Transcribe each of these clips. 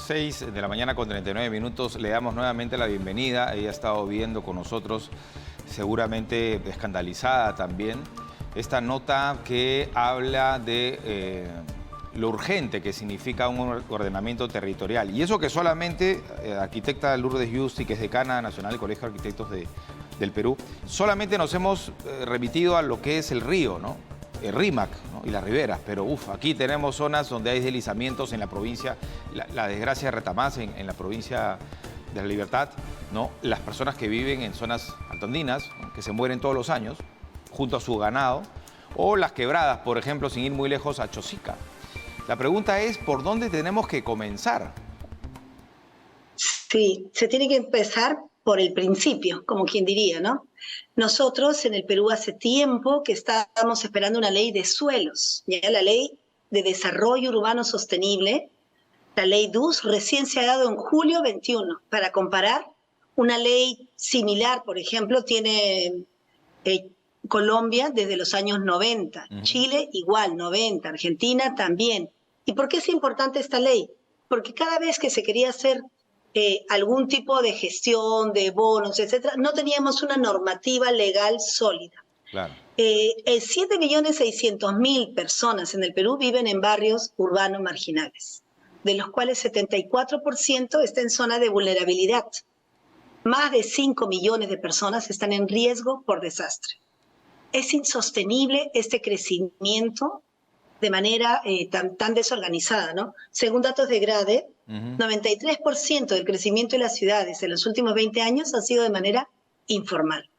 6 de la mañana con 39 minutos. Le damos nuevamente la bienvenida. Ella ha estado viendo con nosotros, seguramente escandalizada también, esta nota que habla de lo urgente que significa un ordenamiento territorial. Y eso que solamente, arquitecta Lourdes Yusti, que es decana nacional del Colegio de Arquitectos del Perú, solamente nos hemos remitido a lo que es el río, ¿no? El Rímac, ¿no? Y las riberas, pero aquí tenemos zonas donde hay deslizamientos en la provincia, la desgracia de Retamás en la provincia de La Libertad, ¿no? Las personas que viven en zonas altoandinas, ¿no? Que se mueren todos los años junto a su ganado, o las quebradas, por ejemplo, sin ir muy lejos, a Chosica. La pregunta es, ¿por dónde tenemos que comenzar? Sí, se tiene que empezar por el principio, como quien diría, ¿no? Nosotros en el Perú hace tiempo que estábamos esperando una ley de suelos, ya la ley de desarrollo urbano sostenible, la ley DUS, recién se ha dado en julio 21. Para comparar, una ley similar, por ejemplo, tiene Colombia desde los años 90, Chile igual, 90, Argentina también. ¿Y por qué es importante esta ley? Porque cada vez que se quería hacer algún tipo de gestión, de bonos, etcétera, no teníamos una normativa legal sólida. Claro. 7.600.000 personas en el Perú viven en barrios urbanos marginales, de los cuales 74% está en zona de vulnerabilidad. Más de 5 millones de personas están en riesgo por desastre. Es insostenible este crecimiento de manera tan desorganizada, ¿no? Según datos de GRADE, 93% del crecimiento de las ciudades en los últimos 20 años ha sido de manera informal.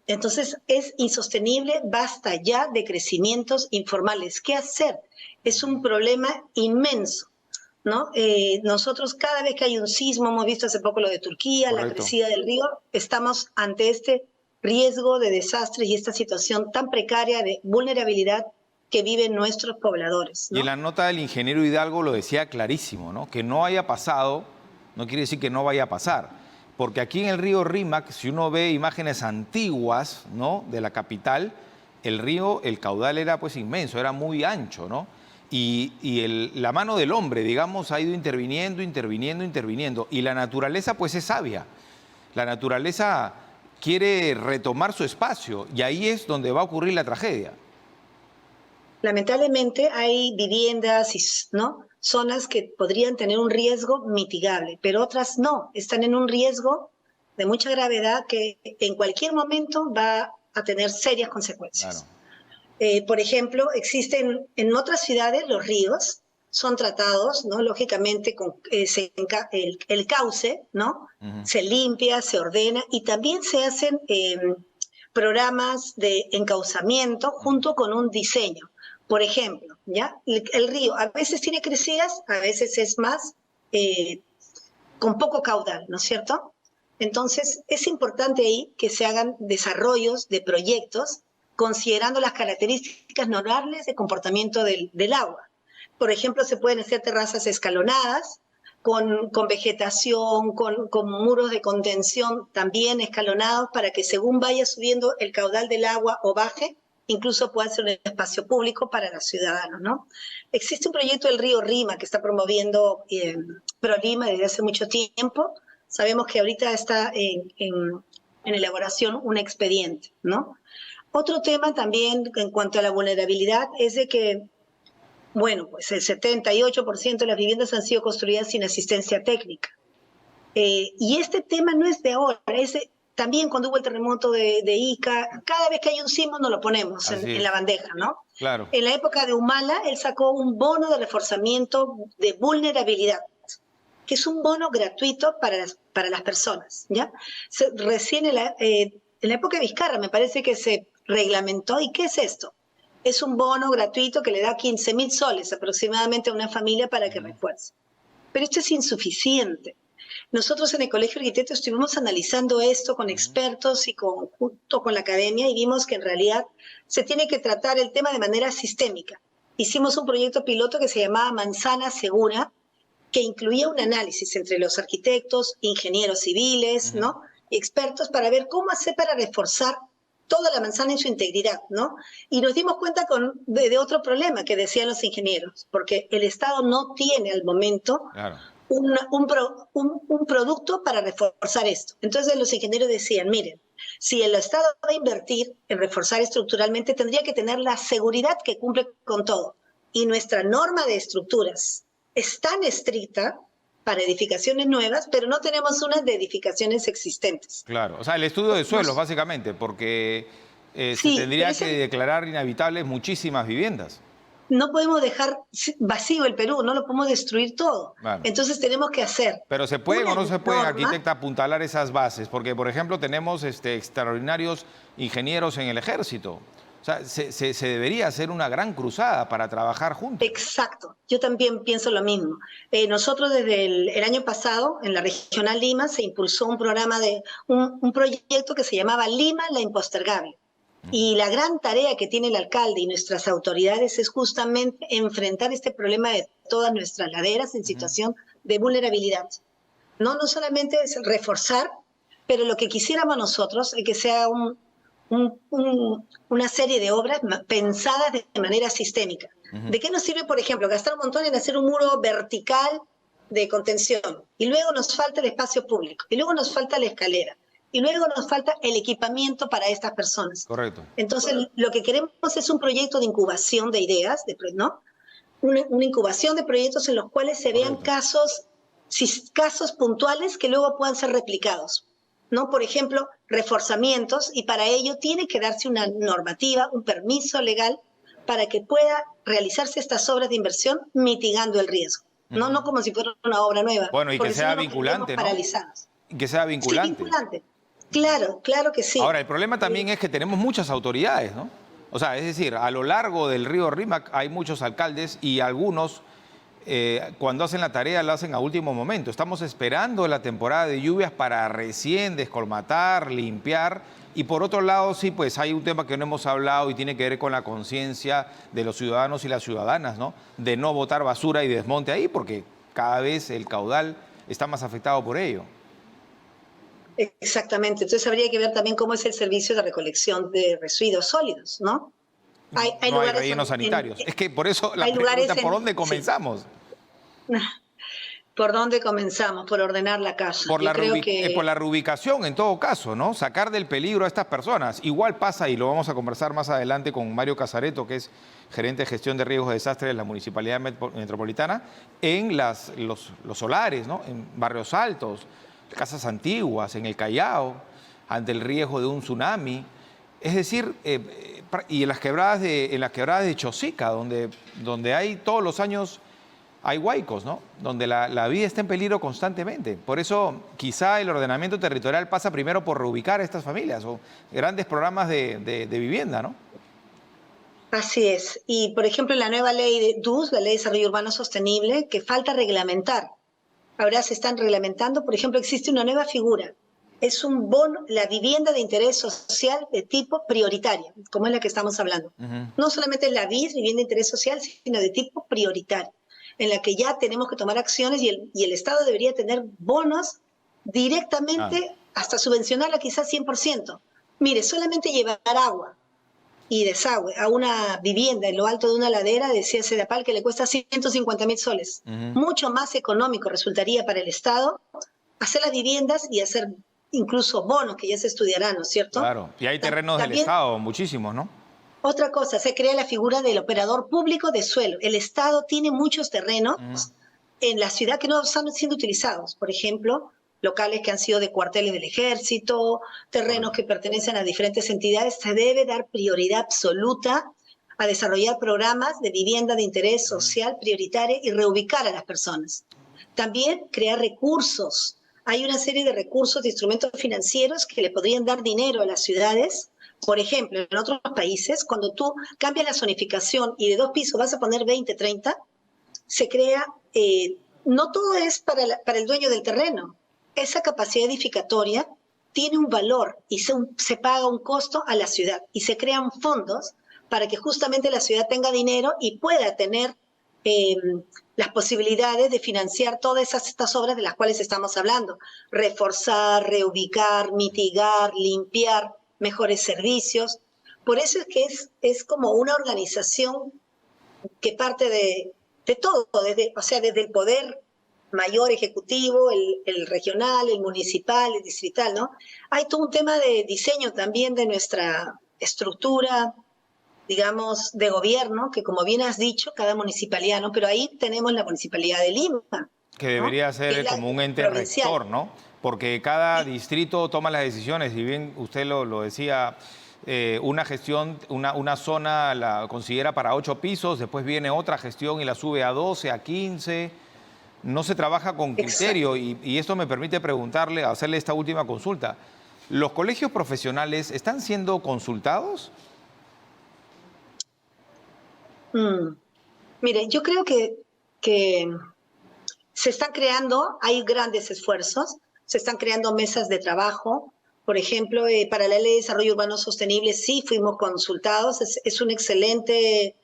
Entonces, es insostenible, basta ya de crecimientos informales. ¿Qué hacer? Es un problema inmenso, ¿no? Nosotros cada vez que hay un sismo, hemos visto hace poco lo de Turquía, correcto, la crecida del río, estamos ante este riesgo de desastres y esta situación tan precaria de vulnerabilidad que viven nuestros pobladores, ¿no? Y en la nota del ingeniero Hidalgo lo decía clarísimo, ¿no? Que no haya pasado no quiere decir que no vaya a pasar. Porque aquí en el río Rímac, si uno ve imágenes antiguas, ¿no?, de la capital, el río, el caudal era pues inmenso, era muy ancho, ¿no? Y la mano del hombre, digamos, ha ido interviniendo. Y la naturaleza pues es sabia. La naturaleza quiere retomar su espacio y ahí es donde va a ocurrir la tragedia. Lamentablemente hay viviendas, ¿no?, zonas que podrían tener un riesgo mitigable, pero otras no, están en un riesgo de mucha gravedad que en cualquier momento va a tener serias consecuencias. Claro. Por ejemplo, existen en otras ciudades los ríos, son tratados, ¿no?, lógicamente con el cauce, ¿no? Se limpia, se ordena y también se hacen programas de encauzamiento junto con un diseño. Por ejemplo, ¿ya? El río a veces tiene crecidas, a veces es más con poco caudal, ¿no es cierto? Entonces, es importante ahí que se hagan desarrollos de proyectos considerando las características normales de comportamiento del agua. Por ejemplo, se pueden hacer terrazas escalonadas, con vegetación, con muros de contención también escalonados para que según vaya subiendo el caudal del agua o baje, incluso puede ser un espacio público para los ciudadanos, ¿no? Existe un proyecto del río Rima que está promoviendo ProLima desde hace mucho tiempo. Sabemos que ahorita está en elaboración un expediente, ¿no? Otro tema también en cuanto a la vulnerabilidad es de que, bueno, pues el 78% de las viviendas han sido construidas sin asistencia técnica. Y este tema no es de ahora, también cuando hubo el terremoto de Ica, cada vez que hay un sismo nos lo ponemos en la bandeja, ¿no? Claro. En la época de Humala, él sacó un bono de reforzamiento de vulnerabilidad, que es un bono gratuito para las personas, ¿ya? Recién en la época de Vizcarra me parece que se reglamentó. ¿Y qué es esto? Es un bono gratuito que le da 15.000 soles aproximadamente a una familia para que refuerce. Pero esto es insuficiente. Nosotros en el Colegio de Arquitectos estuvimos analizando esto con expertos y junto con la academia y vimos que en realidad se tiene que tratar el tema de manera sistémica. Hicimos un proyecto piloto que se llamaba Manzana Segura, que incluía un análisis entre los arquitectos, ingenieros civiles, ¿no?, y expertos para ver cómo hacer para reforzar toda la manzana en su integridad, ¿no? Y nos dimos cuenta de otro problema que decían los ingenieros, porque el Estado no tiene al momento Claro. un producto para reforzar esto. Entonces los ingenieros decían, miren, si el Estado va a invertir en reforzar estructuralmente, tendría que tener la seguridad que cumple con todo. Y nuestra norma de estructuras es tan estricta para edificaciones nuevas, pero no tenemos unas de edificaciones existentes. Claro, o sea, el estudio de suelos, básicamente, porque se Sí, tendría que declarar inhabitables muchísimas viviendas. No podemos dejar vacío el Perú, no lo podemos destruir todo. Claro. Entonces tenemos que hacer. Pero ¿se pueden o no se pueden, norma, arquitecta, apuntalar esas bases? Porque, por ejemplo, tenemos extraordinarios ingenieros en el ejército. O sea, se debería hacer una gran cruzada para trabajar juntos. Exacto, yo también pienso lo mismo. Nosotros desde el año pasado, en la Regional Lima, se impulsó un programa un proyecto que se llamaba Lima la Impostergable. Y la gran tarea que tiene el alcalde y nuestras autoridades es justamente enfrentar este problema de todas nuestras laderas en situación de vulnerabilidad. No solamente es reforzar, pero lo que quisiéramos nosotros es que sea una serie de obras pensadas de manera sistémica. ¿De qué nos sirve, por ejemplo, gastar un montón en hacer un muro vertical de contención? Y luego nos falta el espacio público, y luego nos falta la escalera, y luego nos falta el equipamiento para estas personas. Correcto. Entonces, lo que queremos es un proyecto de incubación de ideas, ¿no? Una incubación de proyectos en los cuales se vean casos puntuales que luego puedan ser replicados, ¿no? Por ejemplo, reforzamientos, y para ello tiene que darse una normativa, un permiso legal para que pueda realizarse estas obras de inversión mitigando el riesgo. No como si fuera una obra nueva. Bueno, y que sea vinculante, ¿no? Paralizados. Que sea vinculante. Sí, vinculante. Claro, claro que sí. Ahora, el problema también es que tenemos muchas autoridades, ¿no? O sea, es decir, a lo largo del río Rímac hay muchos alcaldes y algunos, cuando hacen la tarea, la hacen a último momento. Estamos esperando la temporada de lluvias para recién descolmatar, limpiar. Y por otro lado, sí, pues hay un tema que no hemos hablado y tiene que ver con la conciencia de los ciudadanos y las ciudadanas, ¿no? De no botar basura y desmonte ahí, porque cada vez el caudal está más afectado por ello. Exactamente. Entonces habría que ver también cómo es el servicio de recolección de residuos sólidos, ¿no? No hay rellenos sanitarios. Es que por eso la pregunta, ¿por dónde comenzamos? Sí. ¿Por dónde comenzamos? Por ordenar la casa. Por la reubicación, en todo caso, ¿no? Sacar del peligro a estas personas. Igual pasa, y lo vamos a conversar más adelante con Mario Casareto, que es gerente de gestión de riesgos de desastres de la Municipalidad Metropolitana, en los solares, ¿no? En barrios altos, casas antiguas, en el Callao, ante el riesgo de un tsunami. Es decir, y en las quebradas de Chosica, donde hay todos los años hay huaicos, ¿no? Donde la vida está en peligro constantemente. Por eso quizá el ordenamiento territorial pasa primero por reubicar a estas familias o grandes programas de vivienda, ¿no? Así es. Y, por ejemplo, en la nueva ley de DUS, la Ley de Desarrollo Urbano Sostenible, que falta reglamentar. Ahora se están reglamentando, por ejemplo, existe una nueva figura. Es un bono, la vivienda de interés social de tipo prioritario, como es la que estamos hablando. No solamente la vivienda de interés social, sino de tipo prioritario, en la que ya tenemos que tomar acciones y el Estado debería tener bonos directamente hasta subvencionarla quizás 100%. Mire, solamente llevar agua y desagüe a una vivienda en lo alto de una ladera, decía Sedapal, que le cuesta 150.000 soles. Mucho más económico resultaría para el Estado hacer las viviendas y hacer incluso bonos, que ya se estudiarán, ¿no es cierto? Claro, y hay terrenos del Estado, muchísimos, ¿no? Otra cosa, se crea la figura del operador público de suelo. El Estado tiene muchos terrenos en la ciudad que no están siendo utilizados. Por ejemplo, locales que han sido de cuarteles del ejército, terrenos que pertenecen a diferentes entidades. Se debe dar prioridad absoluta a desarrollar programas de vivienda de interés social prioritario y reubicar a las personas. También crear recursos. Hay una serie de recursos, de instrumentos financieros que le podrían dar dinero a las ciudades. Por ejemplo, en otros países, cuando tú cambias la zonificación y de 2 pisos vas a poner 20, 30, se crea, no todo es para el dueño del terreno. Esa capacidad edificatoria tiene un valor y se paga un costo a la ciudad y se crean fondos para que justamente la ciudad tenga dinero y pueda tener las posibilidades de financiar todas estas obras de las cuales estamos hablando. Reforzar, reubicar, mitigar, limpiar. mejores servicios. Por eso es que es como una organización que parte de todo, desde el poder mayor ejecutivo, el regional, el municipal, el distrital, ¿no? Hay todo un tema de diseño también de nuestra estructura, digamos, de gobierno, que como bien has dicho, cada municipalidad, ¿no? Pero ahí tenemos la Municipalidad de Lima, Que debería ¿no? ser como un ente provincial. rector, ¿no? Porque cada distrito toma las decisiones, y bien usted lo decía, una gestión, una zona la considera para 8 pisos, después viene otra gestión y la sube a 12, a 15. No se trabaja con criterio y esto me permite preguntarle, hacerle esta última consulta. ¿Los colegios profesionales están siendo consultados? Mire, yo creo que se están creando, hay grandes esfuerzos, se están creando mesas de trabajo. Por ejemplo, para la Ley de Desarrollo Urbano Sostenible sí fuimos consultados, es una excelente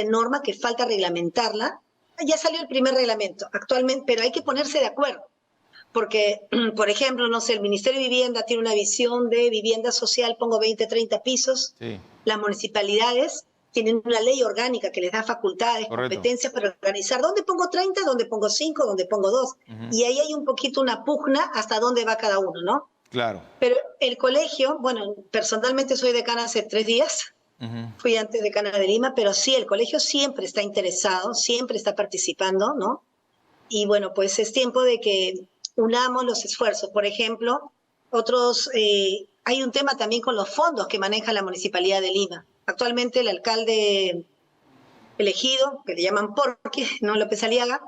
norma que falta reglamentarla. Ya salió el primer reglamento actualmente, pero hay que ponerse de acuerdo. Porque, por ejemplo, no sé, el Ministerio de Vivienda tiene una visión de vivienda social, pongo 20, 30 pisos. Sí. Las municipalidades tienen una ley orgánica que les da facultades, Correcto. competencias para organizar. ¿Dónde pongo 30? ¿Dónde pongo 5? ¿Dónde pongo 2? Y ahí hay un poquito una pugna hasta dónde va cada uno, ¿no? Claro. Pero el colegio, bueno, personalmente soy decana hace 3 días, fui antes decana de Lima, pero sí, el colegio siempre está interesado, siempre está participando, ¿no? Y bueno, pues es tiempo de que unamos los esfuerzos. Por ejemplo, hay un tema también con los fondos que maneja la Municipalidad de Lima. Actualmente el alcalde elegido, que le llaman Porqui, ¿no? López Aliaga,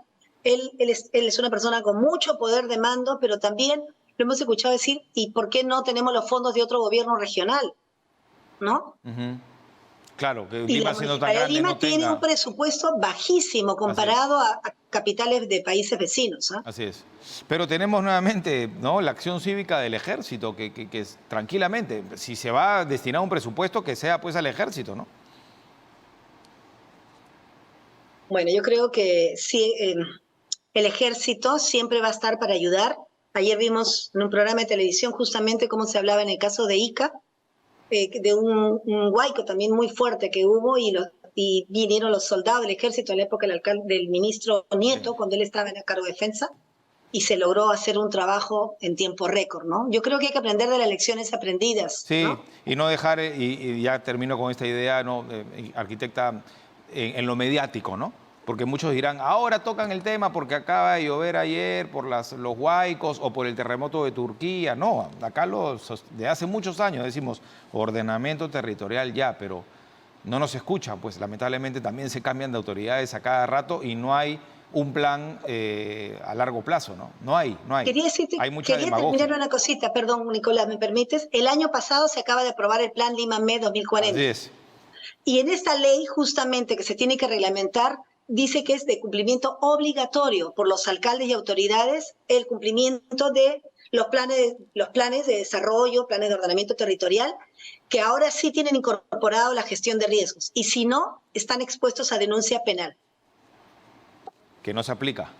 él es una persona con mucho poder de mando, pero también lo hemos escuchado decir, ¿y por qué no tenemos los fondos de otro gobierno regional? ¿No? Claro, que Y Lima la siendo tan Municipalidad de grande Lima no tiene tenga... un presupuesto bajísimo comparado a capitales de países vecinos, ¿eh? Así es. Pero tenemos nuevamente, ¿no?, la acción cívica del ejército, que es, tranquilamente, si se va a destinar un presupuesto, que sea pues al ejército, ¿no? Bueno, yo creo que sí, el ejército siempre va a estar para ayudar. Ayer vimos en un programa de televisión justamente cómo se hablaba en el caso de Ica, de un huaico también muy fuerte que hubo y vinieron los soldados del ejército en la época del ministro Nieto, cuando él estaba en el cargo de defensa, y se logró hacer un trabajo en tiempo récord, ¿no? Yo creo que hay que aprender de las lecciones aprendidas, Sí, ¿no? y no dejar, y ya termino con esta idea, ¿no?, arquitecta, en lo mediático, ¿no? Porque muchos dirán, ahora tocan el tema porque acaba de llover ayer por los huaicos o por el terremoto de Turquía. No, acá de hace muchos años decimos ordenamiento territorial ya, pero no nos escuchan, pues lamentablemente también se cambian de autoridades a cada rato y no hay un plan a largo plazo, ¿no? No hay. Hay mucha demagogia. Terminar una cosita, perdón, Nicolás, ¿me permites? El año pasado se acaba de aprobar el Plan Lima MED 2040. Así es. Y en esta ley, justamente, que se tiene que reglamentar, dice que es de cumplimiento obligatorio por los alcaldes y autoridades el cumplimiento de los planes de desarrollo, planes de ordenamiento territorial, que ahora sí tienen incorporado la gestión de riesgos. Y si no, están expuestos a denuncia penal. Que no se aplica.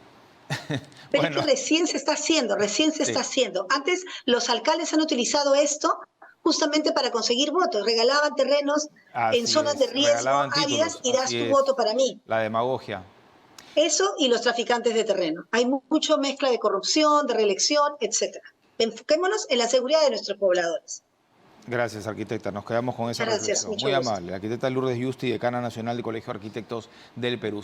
Pero bueno, es que recién se está haciendo. Antes los alcaldes han utilizado esto justamente para conseguir votos. Regalaban terrenos en zonas de riesgo áridas y das tu voto para mí. La demagogia. Eso y los traficantes de terreno. Hay mucha mezcla de corrupción, de reelección, etc. Enfoquémonos en la seguridad de nuestros pobladores. Gracias, arquitecta. Nos quedamos con esa reflexión. Muy amable. La arquitecta Lourdes Yusti, decana nacional del Colegio de Arquitectos del Perú.